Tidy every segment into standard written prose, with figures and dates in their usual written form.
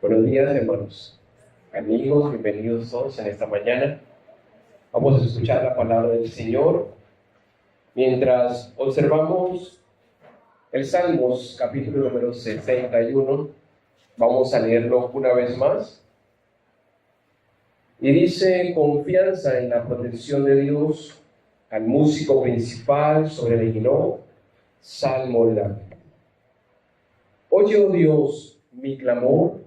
Buenos días, hermanos, amigos, bienvenidos todos en esta mañana. Vamos a escuchar la palabra del Señor mientras observamos el Salmos, capítulo número 61. Vamos a leerlo una vez más. Y dice: confianza en la protección de Dios, al músico principal sobre el himno, Salmo la. Oye, oh Dios, mi clamor,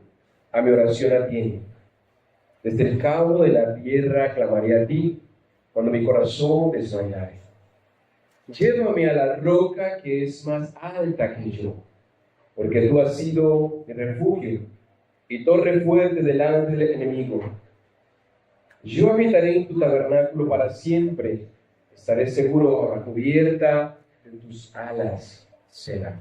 a mi oración atiende. Desde el cabo de la tierra clamaré a ti, cuando mi corazón desmayare. Llévame a la roca que es más alta que yo, porque tú has sido mi refugio y torre fuerte delante del enemigo. Yo habitaré en tu tabernáculo para siempre, estaré seguro bajo la cubierta de tus alas, Selah.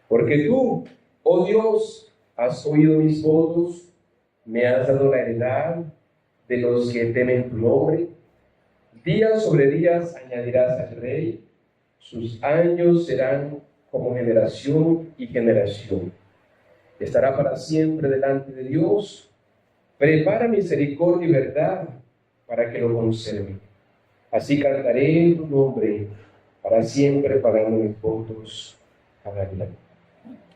Porque tú, oh Dios, has oído mis votos, me has dado la heredad de los que temen tu nombre. Días sobre días añadirás al rey, sus años serán como generación y generación. Estará para siempre delante de Dios. Prepara misericordia y verdad para que lo conserve. Así cantaré en tu nombre para siempre, pagando mis votos cada día.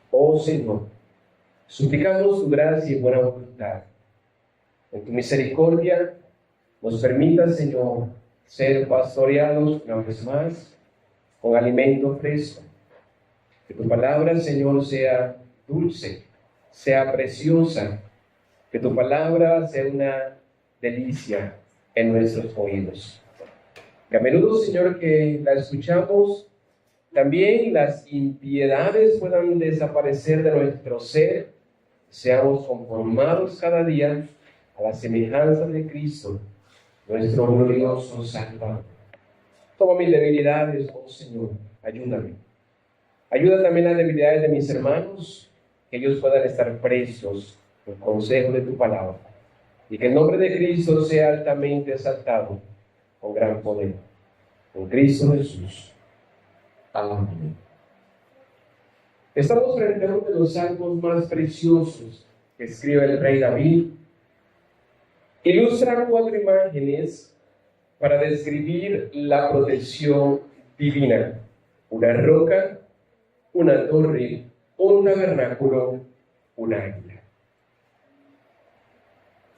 Oh Señor, suplicamos tu gracia y buena voluntad. En tu misericordia nos permita, Señor, ser pastoreados una vez más con alimento fresco. Que tu palabra, Señor, sea dulce, sea preciosa. Que tu palabra sea una delicia en nuestros oídos. Que a menudo, Señor, que la escuchamos, también las impiedades puedan desaparecer de nuestro ser. Seamos conformados cada día a la semejanza de Cristo, nuestro glorioso Salvador. Toma mis debilidades, oh Señor, ayúdame. Ayuda también las debilidades de mis hermanos, que ellos puedan estar presos al consejo de tu palabra. Y que el nombre de Cristo sea altamente exaltado con gran poder. En Cristo Jesús. Amén. Estamos frente a uno de los salmos más preciosos que escribe el rey David. Ilustra 4 imágenes para describir la protección divina: una roca, una torre, un tabernáculo, un águila.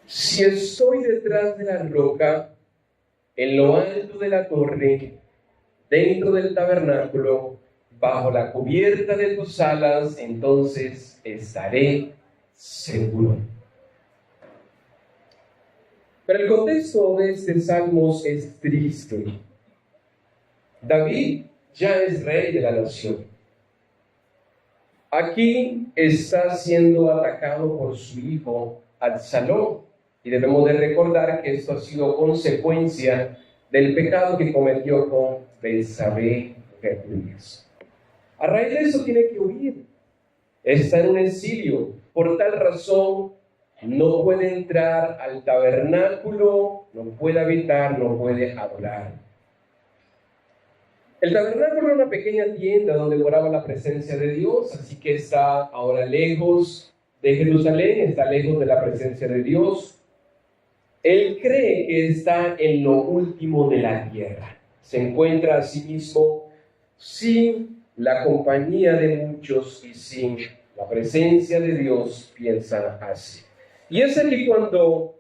Si estoy detrás de la roca, en lo alto de la torre, dentro del tabernáculo, bajo la cubierta de tus alas, entonces estaré seguro. Pero el contexto de este salmo es triste. David ya es rey de la nación. Aquí está siendo atacado por su hijo Absalón. Y debemos de recordar que esto ha sido consecuencia del pecado que cometió con Betsabé de Urias. A raíz de eso tiene que huir. Está en un exilio. Por tal razón no puede entrar al tabernáculo, no puede habitar, no puede adorar. El tabernáculo era una pequeña tienda donde moraba la presencia de Dios, así que está ahora lejos de Jerusalén, está lejos de la presencia de Dios. Él cree que está en lo último de la tierra. Se encuentra a sí mismo sin la compañía de muchos y sin la presencia de Dios, piensa así. Y es aquí cuando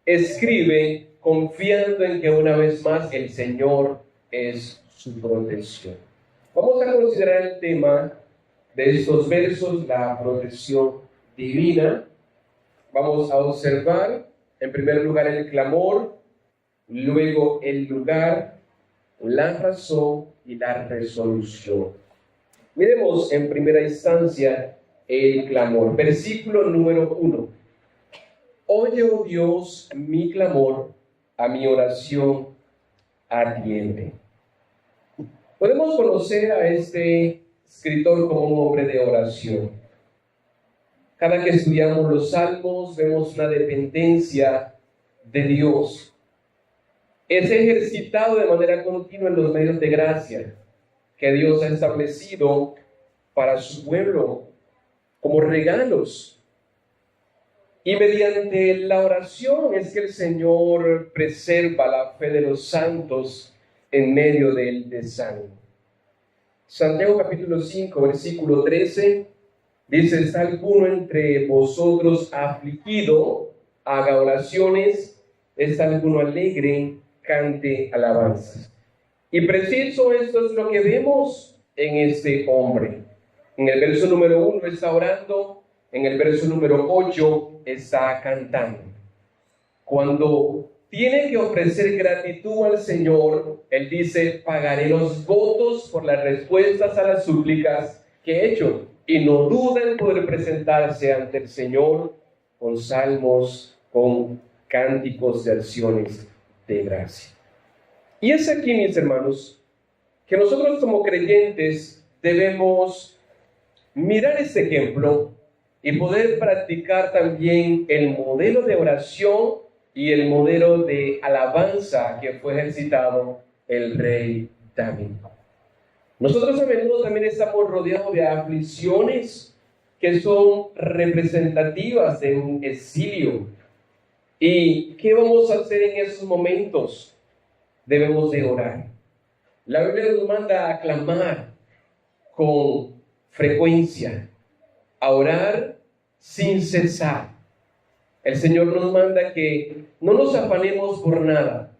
escribe confiando en que una vez más el Señor es su protección. Vamos a considerar el tema de estos versos, la protección divina. Vamos a observar en primer lugar el clamor, luego el lugar, la razón y la resolución. Miremos en primera instancia el clamor. Versículo número 1. Oye, oh Dios, mi clamor, a mi oración atiende. Podemos conocer a este escritor como un hombre de oración. Cada que estudiamos los salmos vemos una dependencia de Dios. Es ejercitado de manera continua en los medios de gracia que Dios ha establecido para su pueblo como regalos. Y mediante la oración es que el Señor preserva la fe de los santos en medio del desánimo. Santiago capítulo 5, versículo 13, dice: ¿está alguno entre vosotros afligido? Haga oraciones. ¿Está alguno alegre? Cante alabanzas. Y preciso esto es lo que vemos en este hombre. En el verso número 1 está orando, en el verso número 8 está cantando. Cuando tiene que ofrecer gratitud al Señor, Él dice: pagaré los votos por las respuestas a las súplicas que he hecho. Y no duden en poder presentarse ante el Señor con salmos, con cánticos de acciones de gracia. Y es aquí, mis hermanos, que nosotros como creyentes debemos mirar este ejemplo y poder practicar también el modelo de oración y el modelo de alabanza que fue ejercitado el rey David. Nosotros a menudo también estamos rodeados de aflicciones que son representativas de un exilio. ¿Y qué vamos a hacer en esos momentos? Debemos de orar. La Biblia nos manda a clamar con frecuencia, a orar sin cesar. El Señor nos manda que no nos afanemos por nada,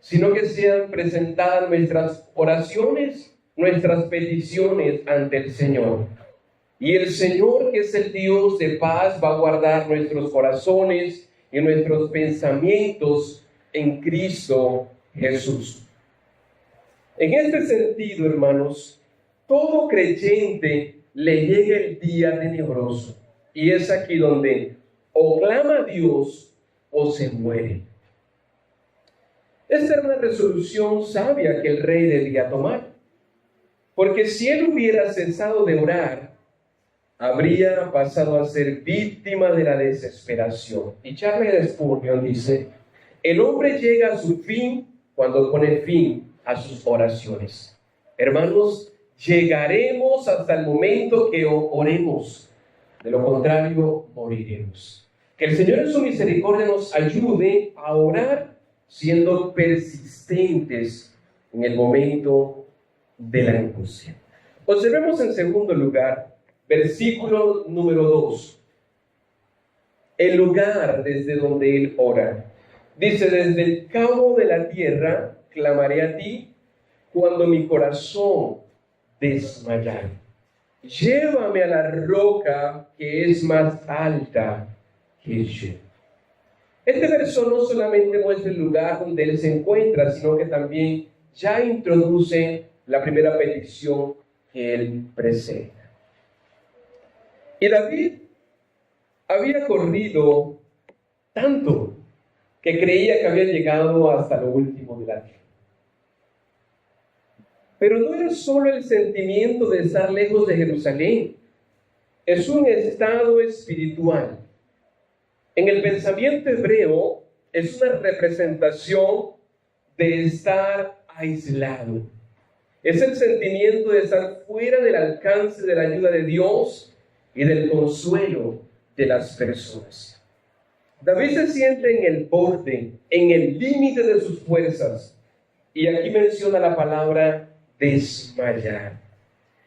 sino que sean presentadas nuestras oraciones, nuestras peticiones ante el Señor. Y el Señor, que es el Dios de paz, va a guardar nuestros corazones y nuestros pensamientos en Cristo Jesús. En este sentido, hermanos, todo creyente le llega el día tenebroso, y es aquí donde o clama a Dios o se muere. Esta era una resolución sabia que el rey debía tomar, porque si él hubiera cesado de orar, habría pasado a ser víctima de la desesperación. Y Charles Spurgeon dice: el hombre llega a su fin cuando pone fin a sus oraciones. Hermanos, llegaremos hasta el momento que oremos. De lo contrario, moriremos. Que el Señor en su misericordia nos ayude a orar siendo persistentes en el momento de la angustia. Observemos en segundo lugar, versículo número 2. El lugar desde donde él ora. Dice: desde el cabo de la tierra clamaré a ti cuando mi corazón desmayare. Llévame a la roca que es más alta que yo. Este verso no solamente muestra el lugar donde él se encuentra, sino que también ya introduce la primera petición que él presenta. Y David había corrido tanto que creía que había llegado hasta lo último de la tierra. Pero no era solo el sentimiento de estar lejos de Jerusalén, es un estado espiritual. En el pensamiento hebreo es una representación de estar aislado. Es el sentimiento de estar fuera del alcance de la ayuda de Dios y del consuelo de las personas. David se siente en el borde, en el límite de sus fuerzas. Y aquí menciona la palabra desmayar.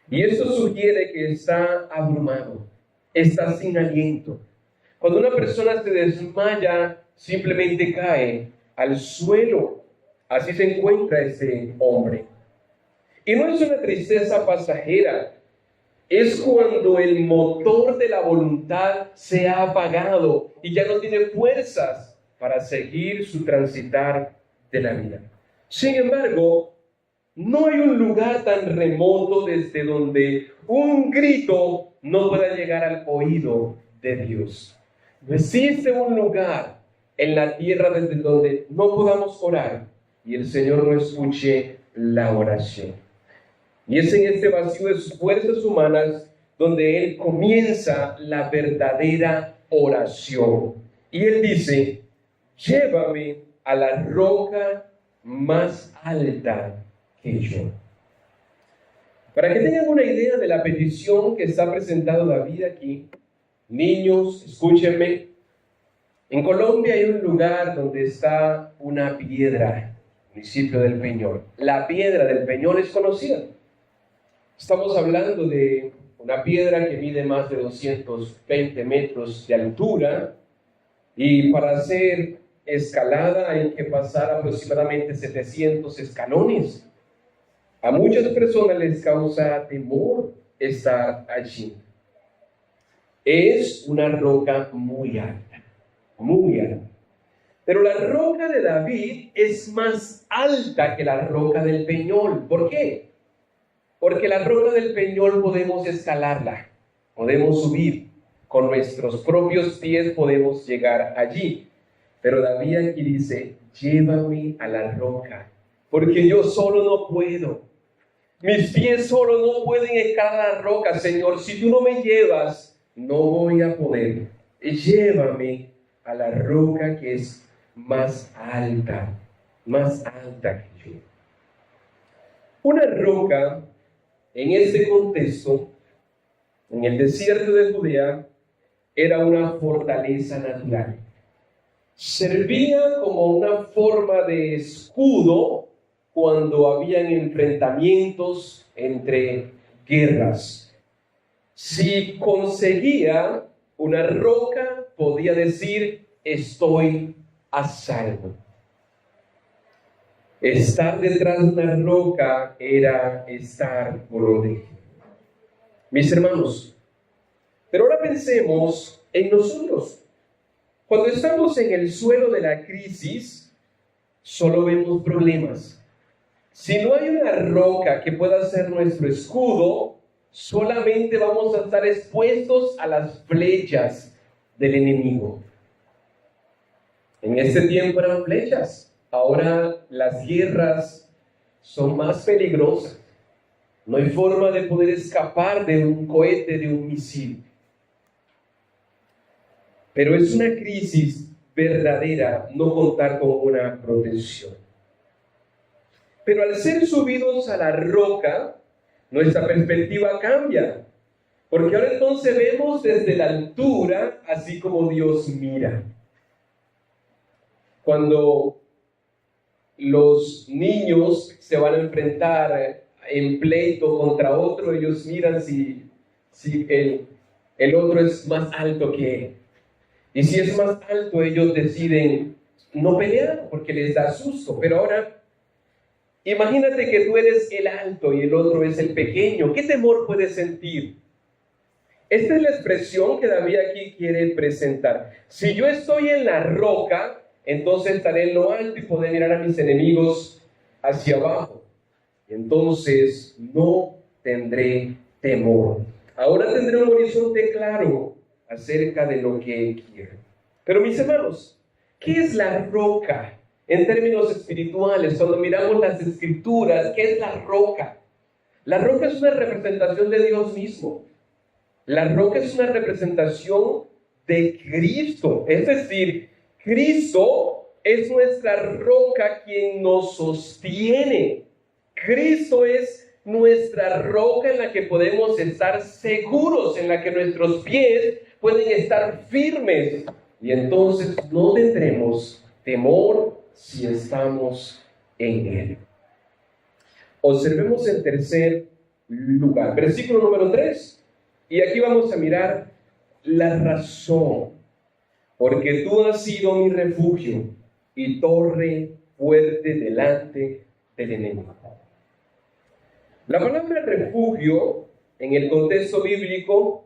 Y esto sugiere que está abrumado, está sin aliento. Cuando una persona se desmaya, simplemente cae al suelo. Así se encuentra ese hombre. Y no es una tristeza pasajera. Es cuando el motor de la voluntad se ha apagado y ya no tiene fuerzas para seguir su transitar de la vida. Sin embargo, no hay un lugar tan remoto desde donde un grito no pueda llegar al oído de Dios. No existe un lugar en la tierra desde donde no podamos orar y el Señor no escuche la oración. Y es en este vacío de sus fuerzas humanas donde Él comienza la verdadera oración. Y Él dice: llévame a la roca más alta que yo. Para que tengan una idea de la petición que está presentando David aquí, niños, escúchenme, En Colombia hay un lugar donde está una piedra, municipio del Peñol. La piedra del Peñol es conocida. Estamos hablando de una piedra que mide más de 220 metros de altura y para hacer escalada hay que pasar aproximadamente 700 escalones. A muchas personas les causa temor estar allí. Es una roca muy alta, muy alta. Pero la roca de David es más alta que la roca del Peñol. ¿Por qué? Porque la roca del Peñol podemos escalarla, podemos subir, con nuestros propios pies podemos llegar allí. Pero David aquí dice, llévame a la roca, porque yo solo no puedo. Mis pies solo no pueden escalar la roca, Señor. Si tú no me llevas, no voy a poder. Llévame a la roca que es más alta que yo. Una roca, en este contexto, en el desierto de Judea, era una fortaleza natural. Servía como una forma de escudo cuando habían enfrentamientos entre guerras. Si conseguía una roca, podía decir, estoy a salvo. Estar detrás de una roca era estar protegido. Mis hermanos, pero ahora pensemos en nosotros. Cuando estamos en el suelo de la crisis, solo vemos problemas. Si no hay una roca que pueda ser nuestro escudo, solamente vamos a estar expuestos a las flechas del enemigo. En este tiempo eran flechas, ahora las guerras son más peligrosas. No hay forma de poder escapar de un cohete, de un misil. Pero es una crisis verdadera no contar con una protección. Pero al ser subidos a la roca, nuestra perspectiva cambia. Porque ahora entonces vemos desde la altura, así como Dios mira. Cuando los niños se van a enfrentar en pleito contra otro, ellos miran si el otro es más alto que él. Y si es más alto, ellos deciden no pelear porque les da susto. Pero ahora, imagínate que tú eres el alto y el otro es el pequeño. ¿Qué temor puedes sentir? Esta es la expresión que David aquí quiere presentar. Si yo estoy en la roca, entonces estaré en lo alto y podré mirar a mis enemigos hacia abajo. Entonces no tendré temor. Ahora tendré un horizonte claro acerca de lo que quiero. Pero mis hermanos, ¿qué es la roca en términos espirituales? Cuando miramos las escrituras, ¿qué es la roca? La roca es una representación de Dios mismo. La roca es una representación de Cristo. Es decir, Cristo es nuestra roca quien nos sostiene. Cristo es nuestra roca en la que podemos estar seguros, en la que nuestros pies pueden estar firmes. Y entonces no tendremos temor si estamos en Él. Observemos el tercer lugar, versículo número 3. Y aquí vamos a mirar la razón. Porque tú has sido mi refugio y torre fuerte delante del enemigo. La palabra refugio, en el contexto bíblico,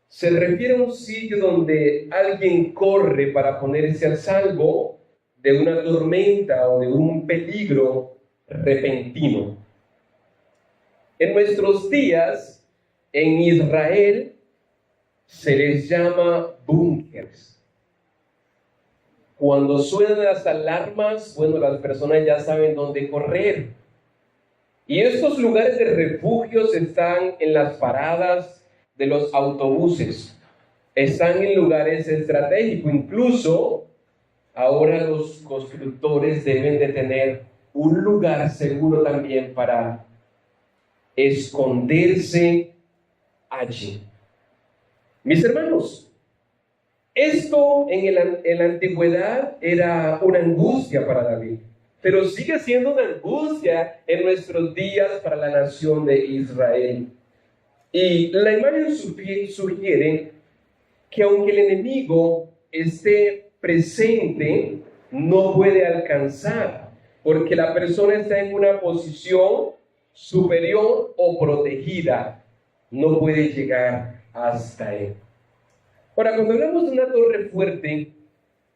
se refiere a un sitio donde alguien corre para ponerse a salvo de una tormenta o de un peligro repentino. En nuestros días, en Israel, se les llama búnkers. Cuando suenan las alarmas, bueno, las personas ya saben dónde correr. Y estos lugares de refugios están en las paradas de los autobuses. Están en lugares estratégicos. Incluso, ahora los constructores deben de tener un lugar seguro también para esconderse allí. Mis hermanos, Esto en la antigüedad era una angustia para David, pero sigue siendo una angustia en nuestros días para la nación de Israel. Y la imagen sugiere que aunque el enemigo esté presente, no puede alcanzar, porque la persona está en una posición superior o protegida, no puede llegar hasta él. Ahora, cuando hablamos de una torre fuerte,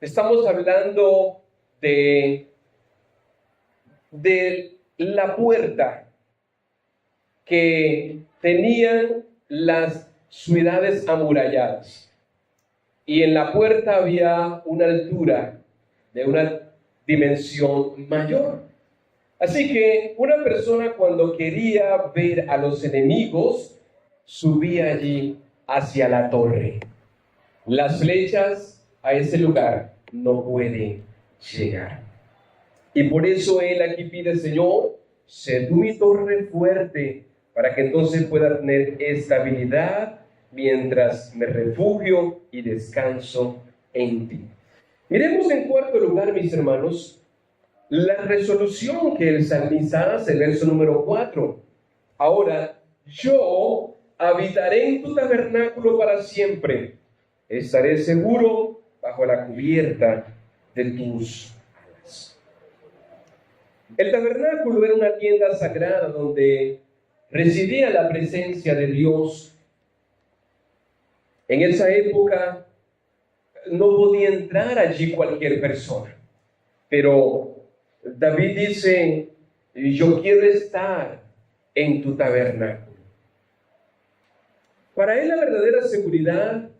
estamos hablando de la puerta que tenían las ciudades amuralladas. Y en la puerta había una altura de una dimensión mayor. Así que una persona cuando quería ver a los enemigos, subía allí hacia la torre. Las flechas a ese lugar no pueden llegar. Y por eso él aquí pide, Señor, sé tú mi torre fuerte, para que entonces pueda tener estabilidad mientras me refugio y descanso en ti. Miremos en cuarto lugar, mis hermanos, la resolución que el salmista hace, el verso número 4. Ahora, yo habitaré en tu tabernáculo para siempre. Estaré seguro bajo la cubierta de tus alas. El tabernáculo era una tienda sagrada donde residía la presencia de Dios. En esa época no podía entrar allí cualquier persona, pero David dice, yo quiero estar en tu tabernáculo. Para él la verdadera seguridad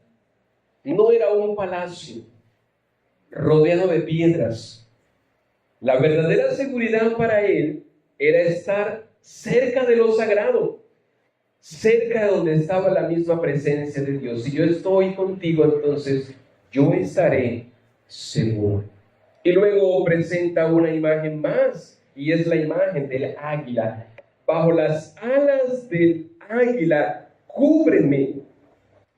no era un palacio rodeado de piedras. La verdadera seguridad para él era estar cerca de lo sagrado, cerca de donde estaba la misma presencia de Dios. Si yo estoy contigo, entonces yo estaré seguro. Y luego presenta una imagen más, y es la imagen del águila. Bajo las alas del águila, cúbreme.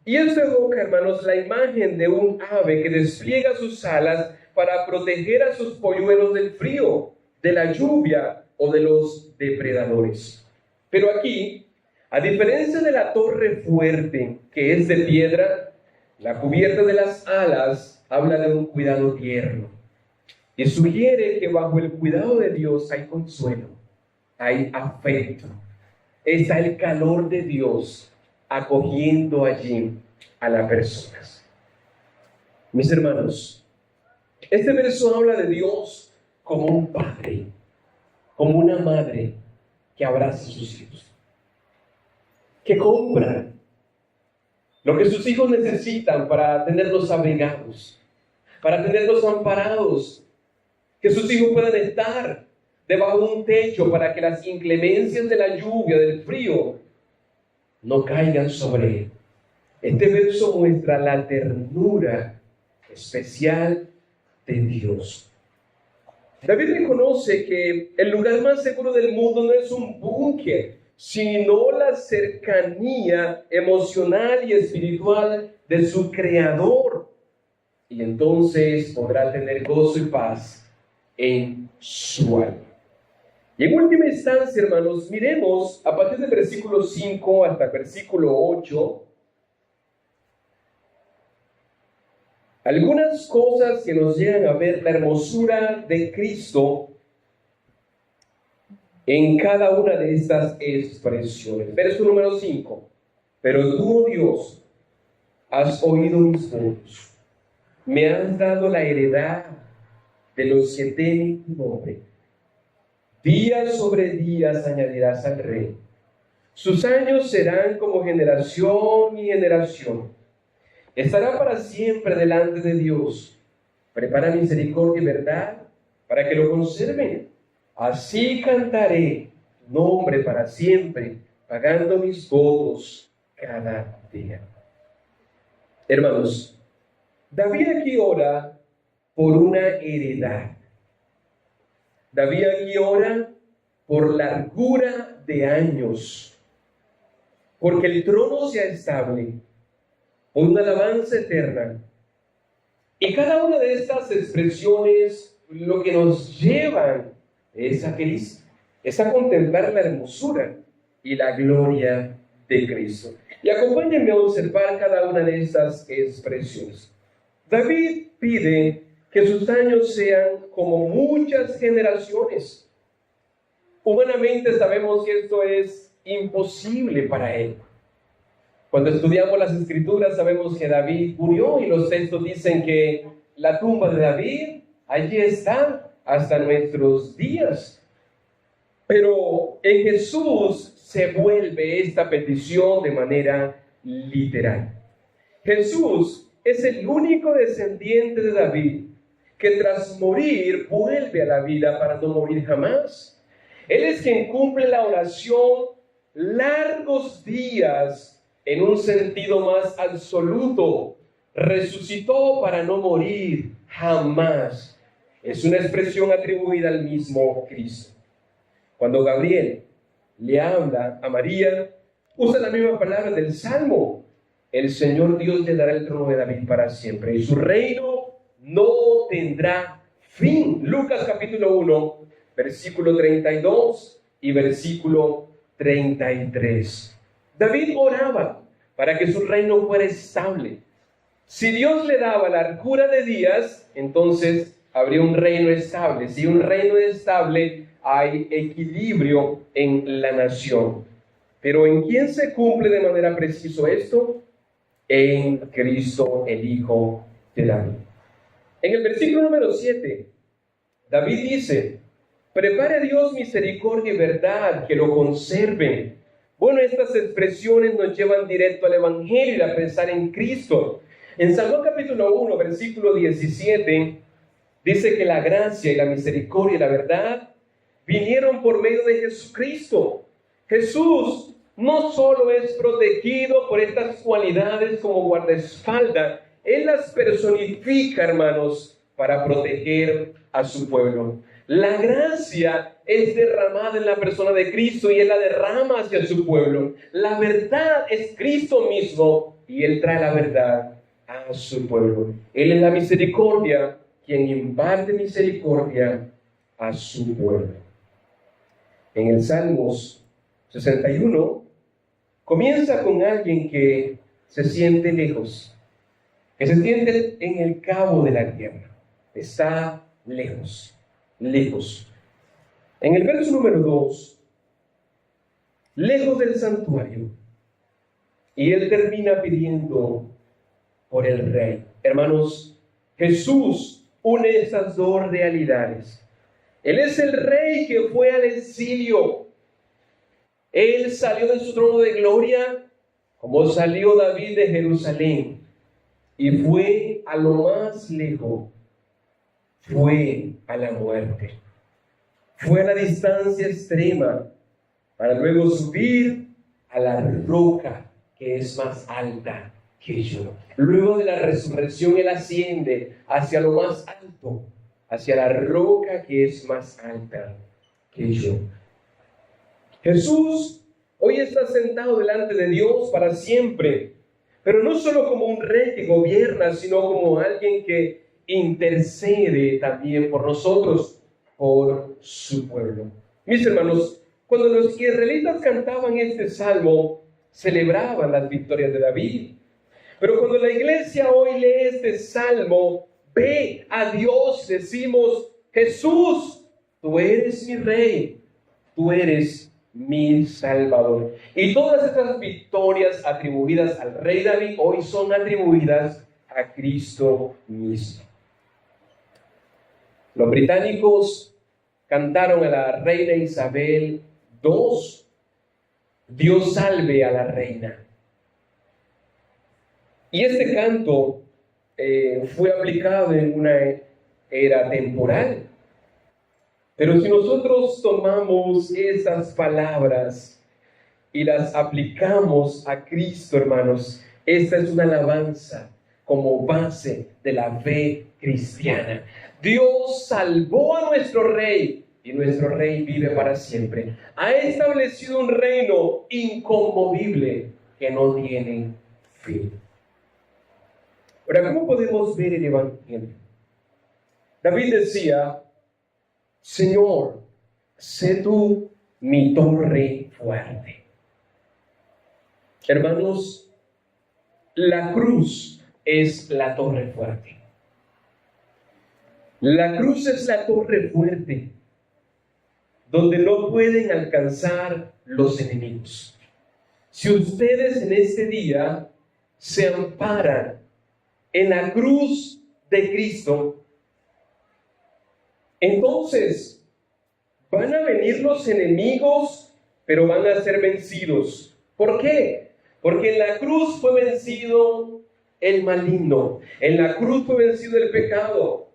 Y esto evoca, hermanos, la imagen de un ave que despliega sus alas para proteger a sus polluelos del frío, de la lluvia o de los depredadores. Pero aquí, a diferencia de la torre fuerte, que es de piedra, la cubierta de las alas habla de un cuidado tierno. Y sugiere que bajo el cuidado de Dios hay consuelo, hay afecto. Está el calor de Dios acogiendo allí a las personas. Mis hermanos, este verso habla de Dios como un padre, como una madre que abraza a sus hijos, que compra lo que sus hijos necesitan para tenerlos abrigados, para tenerlos amparados, que sus hijos puedan estar debajo de un techo para que las inclemencias de la lluvia, del frío, no caigan sobre él. Este verso muestra la ternura especial de Dios. David reconoce que el lugar más seguro del mundo no es un búnker, sino la cercanía emocional y espiritual de su Creador. Y entonces podrá tener gozo y paz en su alma. Y en última instancia, hermanos, miremos a partir del versículo 5 hasta el versículo 8 algunas cosas que nos llegan a ver la hermosura de Cristo en cada una de estas expresiones. Verso número 5. Pero tú, oh Dios, has oído mis votos, me has dado la heredad de los que temen tu nombre. Días sobre días añadirás al rey. Sus años serán como generación y generación. Estará para siempre delante de Dios. Prepara misericordia y verdad para que lo conserven. Así cantaré tu nombre para siempre, pagando mis votos cada día. Hermanos, David aquí ora por una heredad. David aquí ora por largura de años, porque el trono sea estable, por una alabanza eterna, Y cada una de estas expresiones lo que nos llevan es a Cristo, es a contemplar la hermosura y la gloria de Cristo. Y acompáñenme a observar cada una de estas expresiones. David pide que sus años sean como muchas generaciones. Humanamente sabemos que esto es imposible para él. Cuando estudiamos las Escrituras sabemos que David murió y los textos dicen que la tumba de David allí está hasta nuestros días. Pero en Jesús se vuelve esta petición de manera literal. Jesús es el único descendiente de David que tras morir vuelve a la vida para no morir jamás. Él es quien cumple la oración largos días en un sentido más absoluto. Resucitó para no morir jamás. Es una expresión atribuida al mismo Cristo. Cuando Gabriel le habla a María, usa la misma palabra del Salmo. El Señor Dios le dará el trono de David para siempre y su reino no tendrá fin. Lucas capítulo 1, versículo 32 y versículo 33. David oraba para que su reino fuera estable. Si Dios le daba largura de días, entonces habría un reino estable. Si un reino es estable, hay equilibrio en la nación. Pero ¿en quién se cumple de manera precisa esto? En Cristo, el Hijo de David. En el versículo número 7, David dice: prepare a Dios misericordia y verdad, que lo conserven. Bueno, estas expresiones nos llevan directo al Evangelio y a pensar en Cristo. En Salmo capítulo 1, versículo 17, dice que la gracia y la misericordia y la verdad vinieron por medio de Jesucristo. Jesús no solo es protegido por estas cualidades como guardaespaldas, Él las personifica, hermanos, para proteger a su pueblo. La gracia es derramada en la persona de Cristo y Él la derrama hacia su pueblo. La verdad es Cristo mismo y Él trae la verdad a su pueblo. Él es la misericordia, quien imparte misericordia a su pueblo. En el Salmos 61 comienza con alguien que se siente lejos, que se siente en el cabo de la tierra, está lejos. En el verso número 2, lejos del santuario, y él termina pidiendo por el rey. Hermanos, Jesús une estas dos realidades. Él es el rey que fue al exilio. Él salió de su trono de gloria como salió David de Jerusalén y fue a lo más lejos. Fue a la muerte, fue a la distancia extrema para luego subir a la roca que es más alta que yo. Luego de la resurrección Él asciende hacia lo más alto, hacia la roca que es más alta que yo. Jesús hoy está sentado delante de Dios para siempre, pero no solo como un rey que gobierna, sino como alguien que intercede también por nosotros, por su pueblo. Mis hermanos, cuando los israelitas cantaban este salmo, celebraban las victorias de David. Pero cuando la iglesia hoy lee este salmo, ve a Dios, decimos: Jesús, tú eres mi rey, tú eres mi Salvador. Y todas estas victorias atribuidas al rey David hoy son atribuidas a Cristo mismo. Los británicos cantaron a la reina Isabel II, Dios salve a la reina. Y este canto fue aplicado en una era temporal. Pero si nosotros tomamos esas palabras y las aplicamos a Cristo, hermanos, esta es una alabanza como base de la fe cristiana. Dios salvó a nuestro rey y nuestro rey vive para siempre. Ha establecido un reino inconmovible que no tiene fin. Ahora, ¿cómo podemos ver el Evangelio? David decía, Señor, sé tú mi torre fuerte. Hermanos, la cruz es la torre fuerte. La cruz es la torre fuerte, donde no pueden alcanzar los enemigos. Si ustedes en este día se amparan en la cruz de Cristo, entonces van a venir los enemigos, pero van a ser vencidos. ¿Por qué? Porque en la cruz fue vencido el maligno, en la cruz fue vencido el pecado.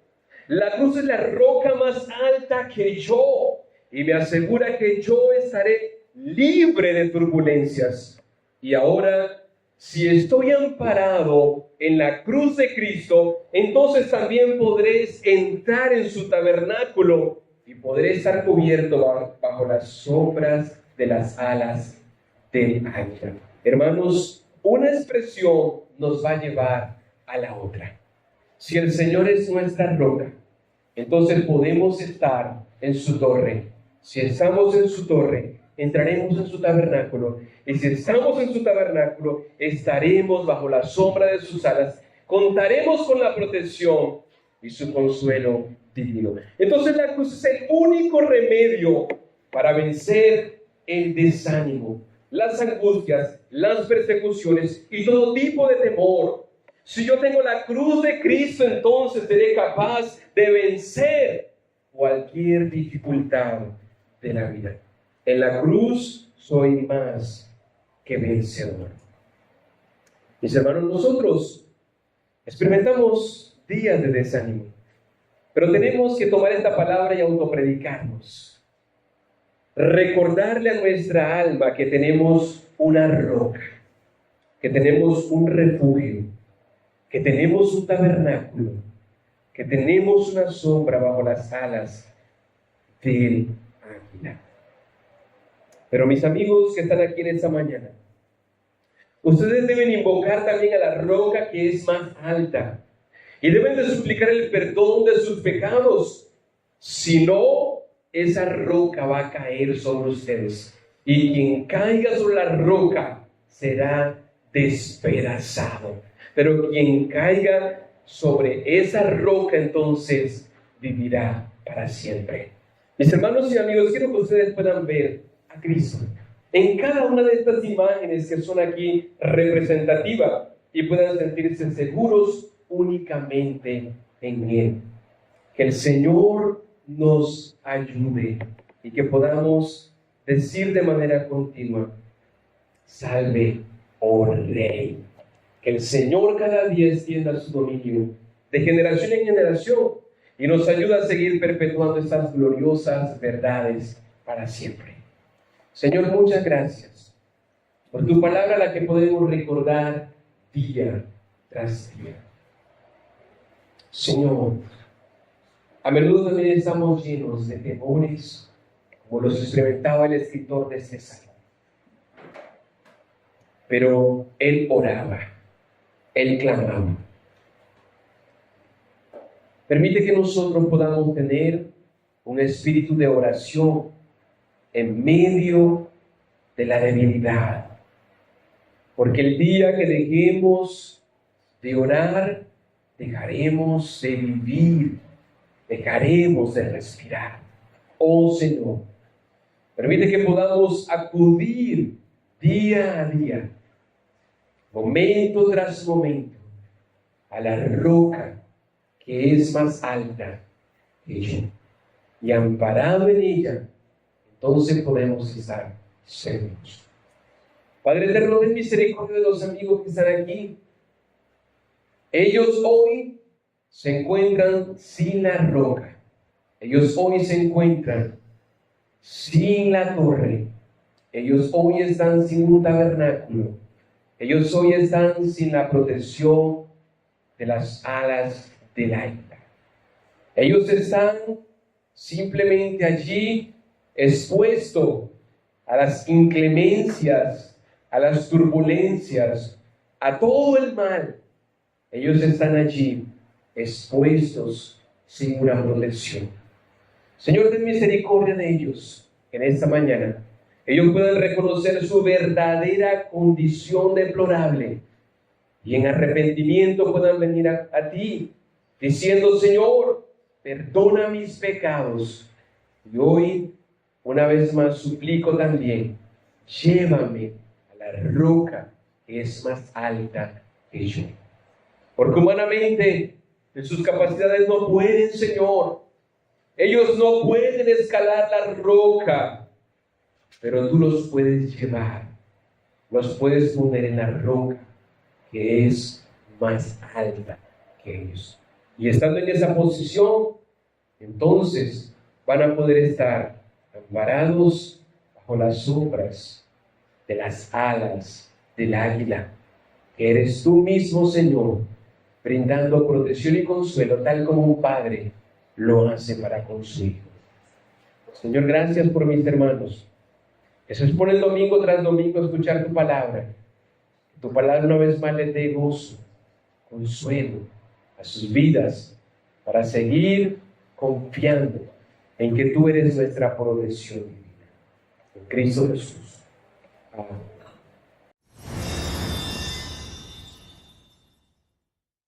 La cruz es la roca más alta que yo, y me asegura que yo estaré libre de turbulencias. Y ahora, si estoy amparado en la cruz de Cristo, entonces también podré entrar en su tabernáculo y podré estar cubierto bajo las sombras de las alas del águila. Hermanos, una expresión nos va a llevar a la otra. Si el Señor es nuestra roca, entonces podemos estar en su torre. Si estamos en su torre, entraremos en su tabernáculo. Y si estamos en su tabernáculo, estaremos bajo la sombra de sus alas. Contaremos con la protección y su consuelo divino. Entonces la cruz es el único remedio para vencer el desánimo, las angustias, las persecuciones y todo tipo de temor. Si yo tengo la cruz de Cristo, entonces seré capaz de vencer cualquier dificultad de la vida. En la cruz soy más que vencedor. Mis hermanos, nosotros experimentamos días de desánimo, pero tenemos que tomar esta palabra y autopredicarnos. Recordarle a nuestra alma que tenemos una roca, que tenemos un refugio, que tenemos un tabernáculo, que tenemos una sombra bajo las alas del águila. Pero mis amigos que están aquí en esta mañana, ustedes deben invocar también a la roca que es más alta y deben de suplicar el perdón de sus pecados. Si no, esa roca va a caer sobre ustedes y quien caiga sobre la roca será despedazado. Pero quien caiga sobre esa roca entonces vivirá para siempre. Mis hermanos y amigos, quiero que ustedes puedan ver a Cristo en cada una de estas imágenes que son aquí representativas y puedan sentirse seguros únicamente en Él. Que el Señor nos ayude y que podamos decir de manera continua: salve, oh Rey. Que el Señor cada día extienda su dominio de generación en generación y nos ayude a seguir perpetuando estas gloriosas verdades para siempre. Señor, muchas gracias por tu palabra, la que podemos recordar día tras día. Señor, a menudo también estamos llenos de temores, como los experimentaba el escritor de este salmo. Pero él oraba, él clamaba. Permite que nosotros podamos tener un espíritu de oración en medio de la debilidad. Porque el día que dejemos de orar, dejaremos de vivir, dejaremos de respirar. Oh Señor, permite que podamos acudir día a día, momento tras momento, a la roca que es más alta que yo. Y amparado en ella, entonces podemos estar seguros. Padre eterno, ten misericordia de los amigos que están aquí. Ellos hoy se encuentran sin la roca. Ellos hoy se encuentran sin la torre. Ellos hoy están sin un tabernáculo. Ellos hoy están sin la protección de las alas del águila. Ellos están simplemente allí expuestos a las inclemencias, a las turbulencias, a todo el mal Ellos están allí, expuestos, sin una protección. Señor, ten misericordia de ellos en esta mañana. Ellos pueden reconocer su verdadera condición deplorable y en arrepentimiento puedan venir a ti, diciendo: Señor, perdona mis pecados. Y hoy, una vez más, suplico también: llévame a la roca que es más alta que yo. Porque humanamente, en sus capacidades no pueden, Señor. Ellos no pueden escalar la roca, pero tú los puedes llevar. Los puedes poner en la roca que es más alta que ellos. Y estando en esa posición, entonces van a poder estar amparados bajo las sombras de las alas del águila, que eres tú mismo, Señor, brindando protección y consuelo, tal como un padre lo hace para con su hijo. Señor, gracias por mis hermanos. Eso es por el domingo tras domingo escuchar tu palabra. Tu palabra una vez más les dé gozo, consuelo a sus vidas, para seguir confiando en que tú eres nuestra protección divina. En Cristo Jesús. Amén.